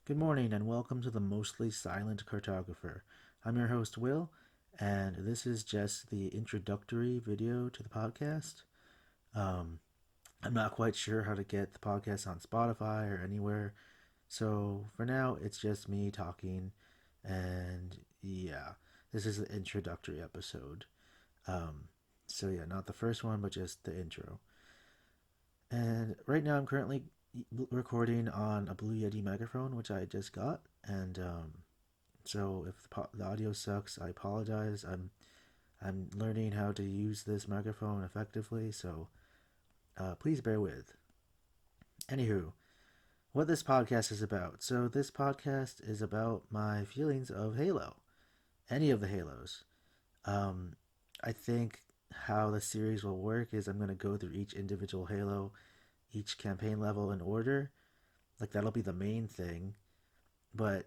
Good morning and welcome to the Mostly Silent Cartographer. I'm your host, Will, and this is just the introductory video to the podcast. Um, I'm not quite sure how to get the podcast on Spotify or anywhere, so for now it's just me talking, and yeah, this is the introductory episode. Um, so yeah, not the first one, but just the intro. And right now I'm currently recording on a Blue Yeti microphone, which I just got, and so if the audio sucks, I apologize. I'm learning how to use this microphone effectively, so please bear with. Anywho, what this podcast is about. So this podcast is about my feelings of Halo, any of the Halos. Um, I think how the series will work is I'm going to go through each individual Halo, each campaign level in order. Like that'll be the main thing, but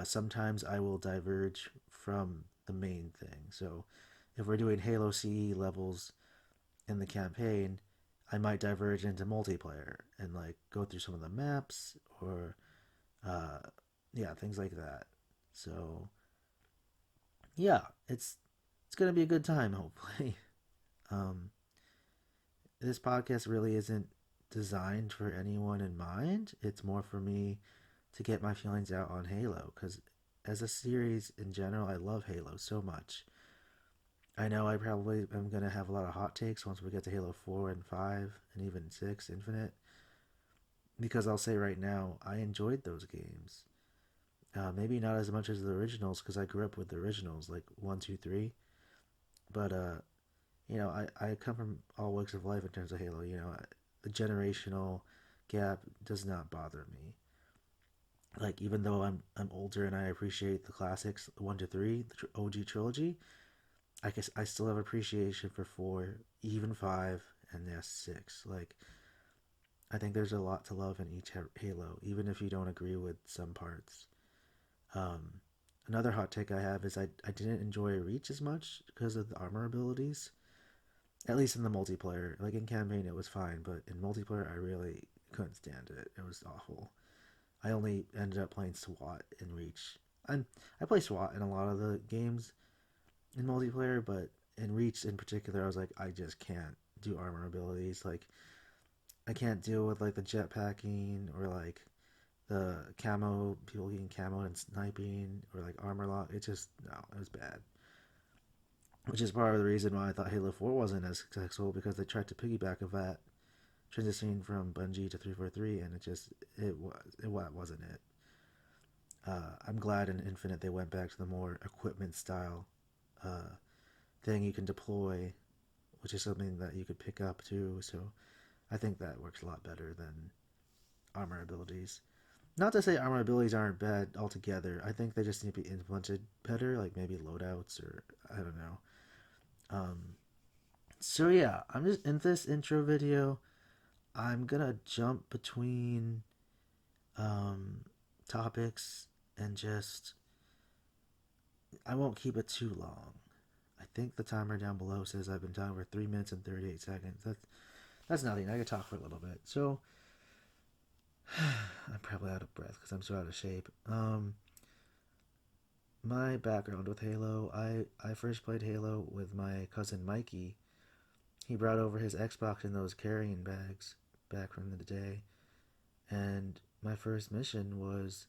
sometimes I will diverge from the main thing. So if we're doing Halo CE levels in the campaign, I might diverge into multiplayer and like go through some of the maps or uh, yeah, things like that. So yeah, it's gonna be a good time hopefully. um, this podcast really isn't designed for anyone in mind. It's more for me to get my feelings out on Halo because as a series in general, I love Halo so much. I know I probably am going to have a lot of hot takes once we get to Halo 4 and 5 and even 6 Infinite because I'll say right now, I enjoyed those games. Maybe not as much as the originals because I grew up with the originals like 1, 2, 3. But, I come from all walks of life in terms of Halo. The generational gap does not bother me. Like, even though I'm older and I appreciate the classics 1 to 3, the OG trilogy, I guess I still have appreciation for 4, even 5, and yes, 6. Like, I think there's a lot to love in each Halo, even if you don't agree with some parts. Um, Another hot take I have is I didn't enjoy Reach as much because of the armor abilities. At least in the multiplayer. Like in campaign, it was fine, but in multiplayer, I really couldn't stand it. It was awful. I only ended up playing SWAT in Reach. And I play SWAT in a lot of the games in multiplayer, but in Reach in particular, I was like, I just can't do armor abilities. Like, I can't deal with like the jetpacking or like the camo, people getting camo and sniping or like armor lock. It just, no, it was bad. Which is part of the reason why I thought Halo 4 wasn't as successful because they tried to piggyback of that transitioning from Bungie to 343 and it wasn't it. I'm glad in Infinite they went back to the more equipment style uh, thing you can deploy, which is something that you could pick up too. So I think that works a lot better than armor abilities. Not to say armor abilities aren't bad altogether. I think they just need to be implemented better, like maybe loadouts or I don't know. Um, so yeah, I'm just in this intro video. I'm gonna jump between um, topics and just I won't keep it too long. I think the timer down below says I've been talking for 3 minutes and 38 seconds. That's nothing. I could talk for a little bit. So I'm probably out of breath because I'm so out of shape. My background with Halo, I first played Halo with my cousin Mikey. He brought over his Xbox in those carrying bags back from the day, and my first mission was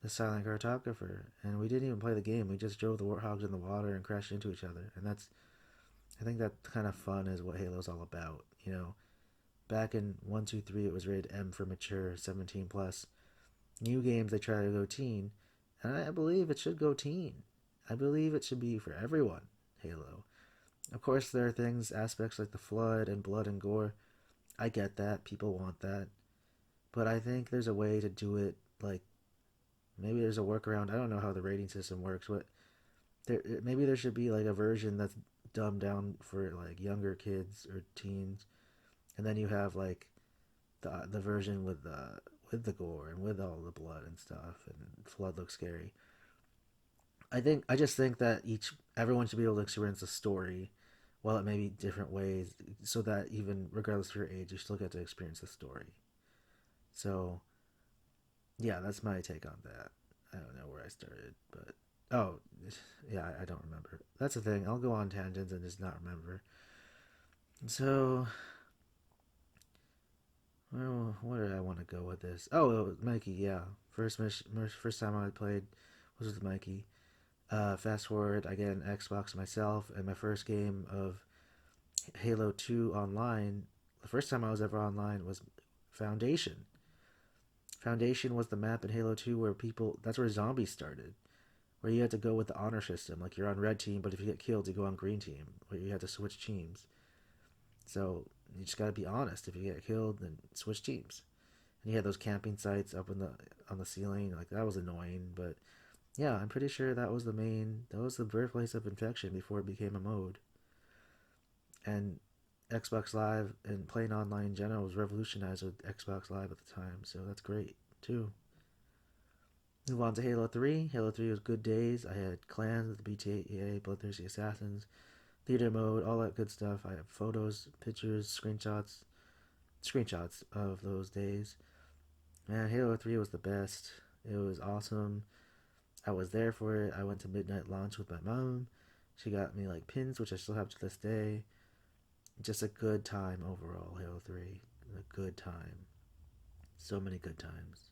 the Silent Cartographer, and we didn't even play the game. We just drove the warthogs in the water and crashed into each other, and I think that kind of fun is what Halo's all about. Back in 1, 2, 3, it was rated M for mature, 17 plus. New games they try to go teen, and I believe it should go teen. I believe it should be for everyone. Halo. Of course, there are things, aspects like the flood and blood and gore. I get that. People want that. But I think there's a way to do it, like, maybe there's a workaround. I don't know how the rating system works, but maybe there should be, like, a version that's dumbed down for, like, younger kids or teens. And then you have, like, the version with the gore and with all the blood and stuff, and flood looks scary. I just think that each everyone should be able to experience the story, while it may be different ways, so that even regardless of your age, you still get to experience the story. So yeah, that's my take on that. I don't know where I started, but oh, yeah, I don't remember. That's the thing. I'll go on tangents and just not remember. So, well, where did I want to go with this? Oh, it was Mikey. Yeah, first time I played was with Mikey. Fast forward, I get an Xbox myself, and my first game of Halo 2 online, the first time I was ever online was Foundation. Foundation was the map in Halo 2 where people, that's where zombies started. Where you had to go with the honor system. Like you're on red team, but if you get killed, you go on green team. Where you had to switch teams. So you just gotta be honest. If you get killed, then switch teams. And you had those camping sites up in the on the ceiling. Like that was annoying, but yeah, I'm pretty sure that was the birthplace of infection before it became a mode. And Xbox Live and playing online in general was revolutionized with Xbox Live at the time, so that's great too. Move on to Halo 3. Halo 3 was good days. I had clans, the BTA, Bloodthirsty Assassins, theater mode, all that good stuff. I have photos, pictures, screenshots of those days. Man, Halo 3 was the best. It was awesome. I was there for it. I went to midnight launch with my mom. She got me like pins, which I still have to this day. Just a good time overall, Halo 3. A good time. So many good times.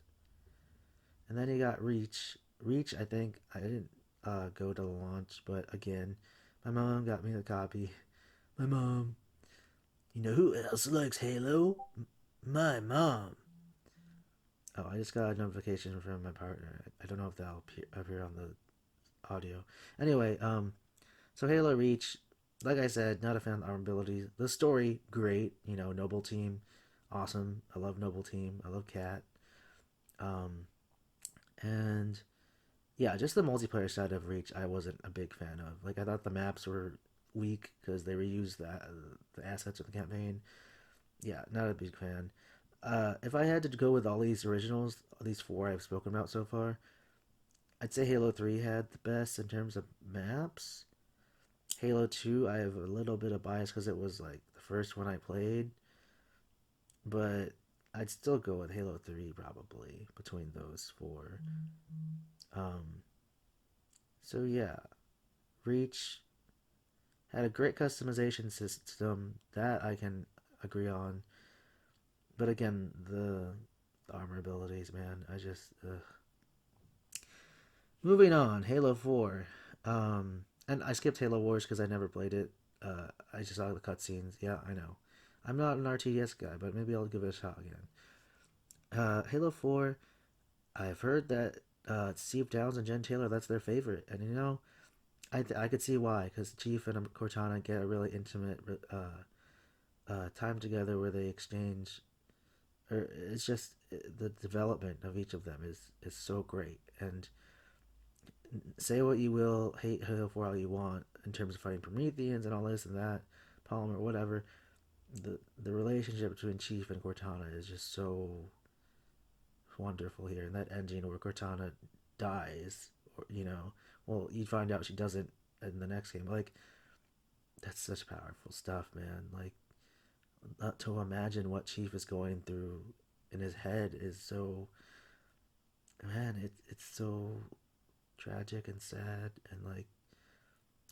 And then you got Reach. Reach, I think, I didn't go to the launch, but again, my mom got me the copy. My mom. You know who else likes Halo? My mom. Oh, I just got a notification from my partner. I don't know if that'll appear on the audio. Anyway, so Halo Reach, like I said, not a fan of the arm abilities. The story, great. You know, Noble Team, awesome. I love Noble Team. I love Cat. Um, and yeah, just the multiplayer side of Reach, I wasn't a big fan of. Like, I thought the maps were weak because they reused the assets of the campaign. Yeah, not a big fan. If I had to go with all these originals, these four I've spoken about so far, I'd say Halo 3 had the best in terms of maps. Halo 2, I have a little bit of bias because it was like the first one I played, but I'd still go with Halo 3 probably between those four. Um, so yeah, Reach had a great customization system that I can agree on, but again, the armor abilities, man, I just moving on. Halo 4, and I skipped Halo Wars because I never played it. I just saw the cutscenes. Yeah, I know. I'm not an RTS guy, but maybe I'll give it a shot again. Halo 4, I've heard that Steve Downes and Jen Taylor, that's their favorite. And you know, I could see why, because Chief and Cortana get a really intimate time together where they exchange. Or it's just the development of each of them is so great. And say what you will, hate Halo 4 all you want in terms of fighting Prometheans and all this and that, Palmer, whatever. The relationship between Chief and Cortana is just so wonderful here. And that ending where Cortana dies, or well, you find out she doesn't in the next game. Like that's such powerful stuff, man. Like not to imagine what Chief is going through in his head is so man. It's so tragic and sad, and like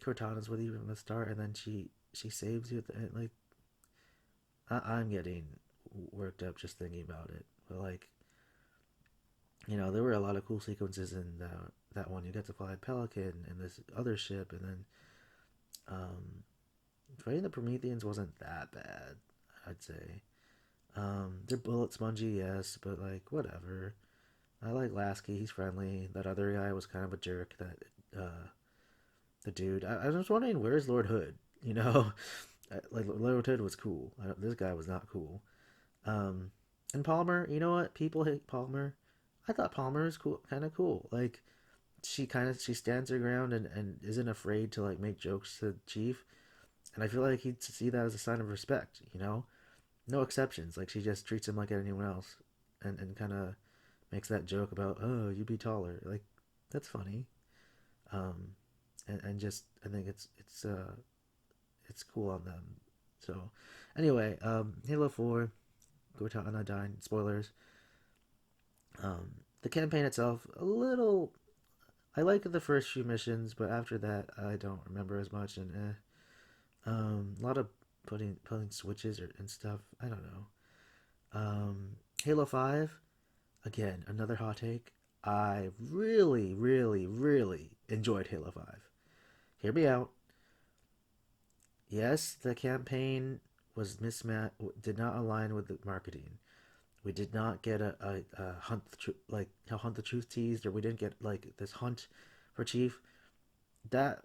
Cortana's with you from the start, and then she saves you at the end. Like I'm getting worked up just thinking about it. But like there were a lot of cool sequences in that one. You got to fly a Pelican and this other ship, and then fighting the Prometheans wasn't that bad. I'd say they're bullet spongy, yes, but like whatever. I like Lasky. He's friendly. That other guy was kind of a jerk. The dude. I was wondering where's Lord Hood. You know, like Lord Hood was cool. This guy was not cool. Um, and Palmer, you know what? People hate Palmer. I thought Palmer is cool, kind of cool. Like she stands her ground and isn't afraid to like make jokes to Chief. And I feel like he'd see that as a sign of respect. No exceptions. Like she just treats him like anyone else, and kind of makes that joke about oh you be taller. Like that's funny. Um, and just I think it's cool on them. So anyway, Halo 4, Cortana died. Spoilers. The campaign itself, a little. I like the first few missions, but after that, I don't remember as much. And a lot of putting switches and stuff. I don't know. Halo 5, again, another hot take. I really, really, really enjoyed Halo 5. Hear me out. Yes, the campaign was mismatched, did not align with the marketing. We did not get a hunt like how Hunt the Truth teased, or we didn't get like this hunt for Chief. That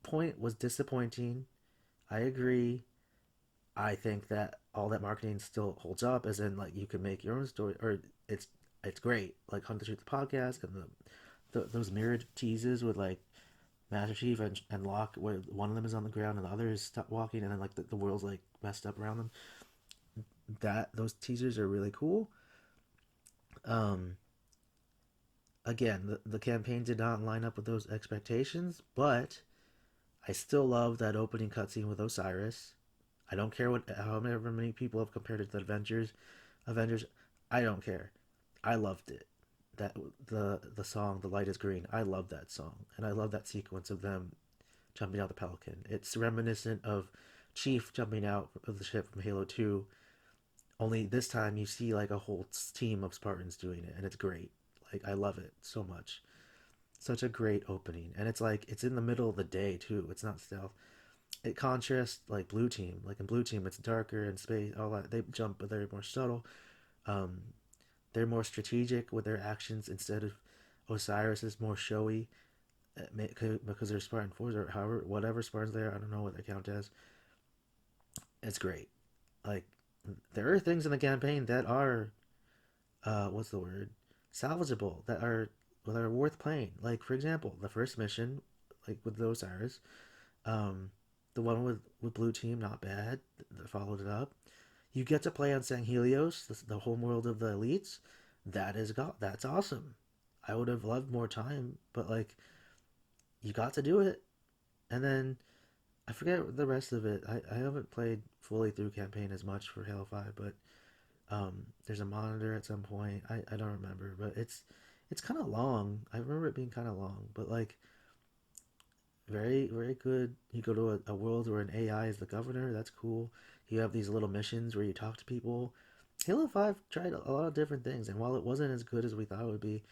point was disappointing. I agree. I think that all that marketing still holds up, as in like you can make your own story, or it's it's great. Like Hunt the Truth the podcast and those mirrored teases with like Master Chief and Locke, where one of them is on the ground and the other is stuck walking, and then like the world's like messed up around them. That those teasers are really cool. Um, Again, the campaign did not line up with those expectations, but I still love that opening cutscene with Osiris. I don't care what however many people have compared it to the Avengers. Avengers, I don't care. I loved it. That the song "The Light Is Green." I love that song, and I love that sequence of them jumping out the Pelican. It's reminiscent of Chief jumping out of the ship from Halo 2. Only this time you see like a whole team of Spartans doing it, and it's great. Like I love it so much. Such a great opening, and it's like it's in the middle of the day too. It's not stealth. It contrasts like Blue Team. Like in Blue Team, it's darker and space. All that they jump, but they're more subtle. Um, they're more strategic with their actions instead of Osiris is more showy because they're Spartan fours or however whatever Spartans they are. I don't know what they count as. It's great. Like there are things in the campaign that are what's the word, salvageable, that are worth playing. Like for example, the first mission, like with the Osiris, um, the one with Blue Team, not bad. That followed it up. You get to play on Sanghelios, the home world of the elites. That's awesome. I would have loved more time, but like you got to do it. And then I forget the rest of it. I haven't played fully through campaign as much for Halo 5, but there's a monitor at some point. I don't remember, but it's kind of long. I remember it being kind of long, but like very very good. You go to a world where an AI is the governor. That's cool. You have these little missions where you talk to people. Halo 5 tried a lot of different things, and while it wasn't as good as we thought it would be,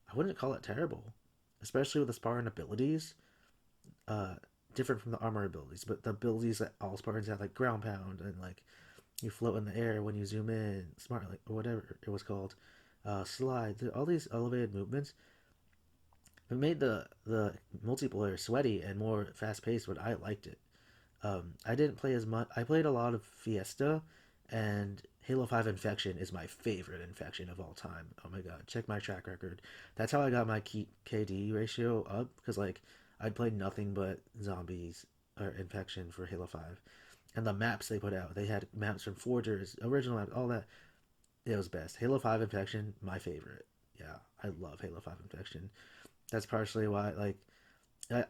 I wouldn't call it terrible, especially with the Spartan abilities. Uh, Different from the armor abilities, but the abilities that all Spartans have, like ground pound and like you float in the air when you zoom in, smart like or whatever it was called, slide. All these elevated movements. It made the multiplayer sweaty and more fast paced, but I liked it. I didn't play as much. I played a lot of Fiesta, and Halo 5 Infection is my favorite infection of all time. Oh my god, check my track record. That's how I got my KD ratio up, because like I'd played nothing but zombies or infection for Halo 5. And the maps they put out, they had maps from Forgers, original maps, all that. It was best. Halo 5 Infection, my favorite. Yeah, I love Halo 5 Infection. That's partially why, like,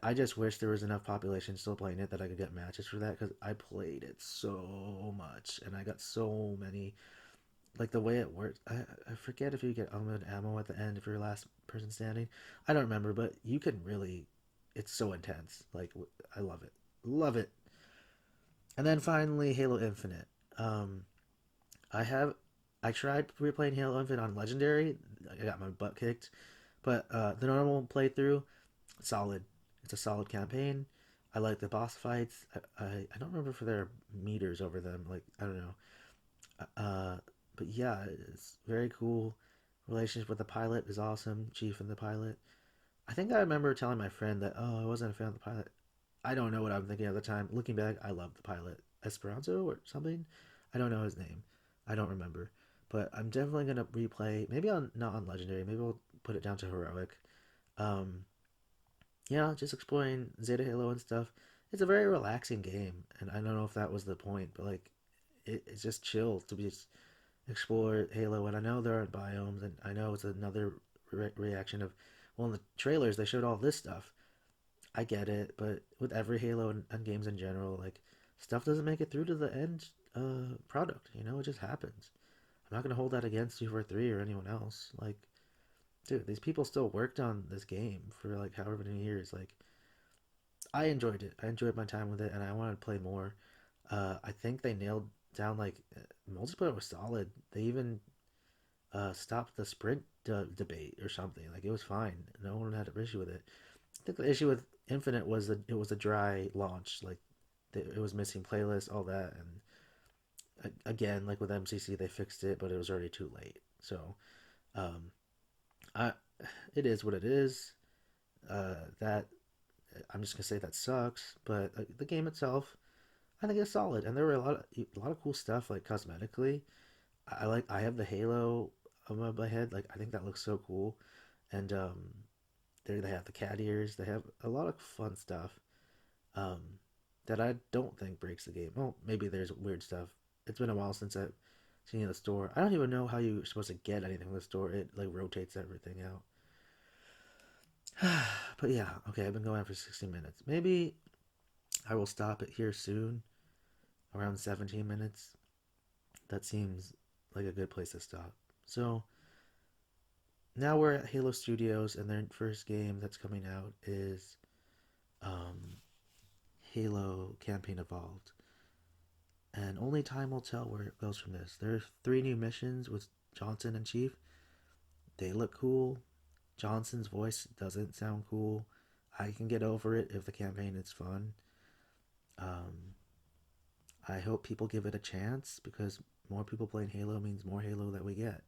I just wish there was enough population still playing it that I could get matches for that, because I played it so much and I got so many. Like the way it works, I forget if you get unlimited ammo at the end if you're last person standing. I don't remember, but you can really, it's so intense. Like I love it, love it. And then finally, Halo Infinite. Um, I have I tried replaying Halo Infinite on Legendary. I got my butt kicked, but the normal playthrough, solid. It's a solid campaign. I like the boss fights. I don't remember if there are meters over them. Like I don't know. Uh, but yeah, it's very cool. Relationship with the pilot is awesome. Chief and the pilot. I think I remember telling my friend that I wasn't a fan of the pilot. I don't know what I'm thinking at the time. Looking back, I love the pilot. Esperanto or something. I don't know his name. I don't remember. But I'm definitely gonna replay. Maybe on not on legendary. Maybe I'll put it down to heroic. Um, yeah, just exploring Zeta Halo and stuff. It's a very relaxing game, and I don't know if that was the point, but like, it's just chill to be just explore Halo. And I know there aren't biomes, and I know it's another reaction of, well, in the trailers they showed all this stuff. I get it, but with every Halo and games in general, like stuff doesn't make it through to the end product. You know, it just happens. I'm not gonna hold that against you for three or anyone else. Like dude, these people still worked on this game for like however many years. Like, I enjoyed it. I enjoyed my time with it, and I wanted to play more. I think they nailed down like multiplayer was solid. They even stopped the sprint debate or something. Like it was fine. No one had an issue with it. I think the issue with Infinite was that it was a dry launch. Like it was missing playlists, all that, and again, like with MCC, they fixed it, but it was already too late. So, um, I it is what it is. That I'm just gonna say that sucks, but the game itself, I think it's solid, and there were a lot of cool stuff like cosmetically. I have the Halo above my head, like I think that looks so cool, and there they have the cat ears. They have a lot of fun stuff um, that I don't think breaks the game. Well, maybe there's weird stuff. It's been a while since I've seen it in the store. I don't even know how you're supposed to get anything from the store. It like rotates everything out. But yeah, okay, I've been going on for 60 minutes. Maybe I will stop it here soon, around 17 minutes. That seems like a good place to stop. So now we're at Halo Studios, and their first game that's coming out is um, Halo Campaign Evolved. And only time will tell where it goes from this. There are 3 new missions with Johnson and Chief. They look cool. Johnson's voice doesn't sound cool. I can get over it if the campaign is fun. Um, I hope people give it a chance because more people playing Halo means more Halo that we get.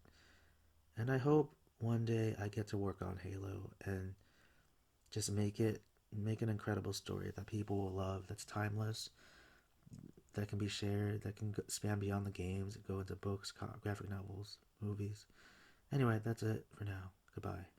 And I hope one day I get to work on Halo and just make an incredible story that people will love, that's timeless, that can be shared, that can span beyond the games, go into books, graphic novels, movies. Anyway, that's it for now. Goodbye.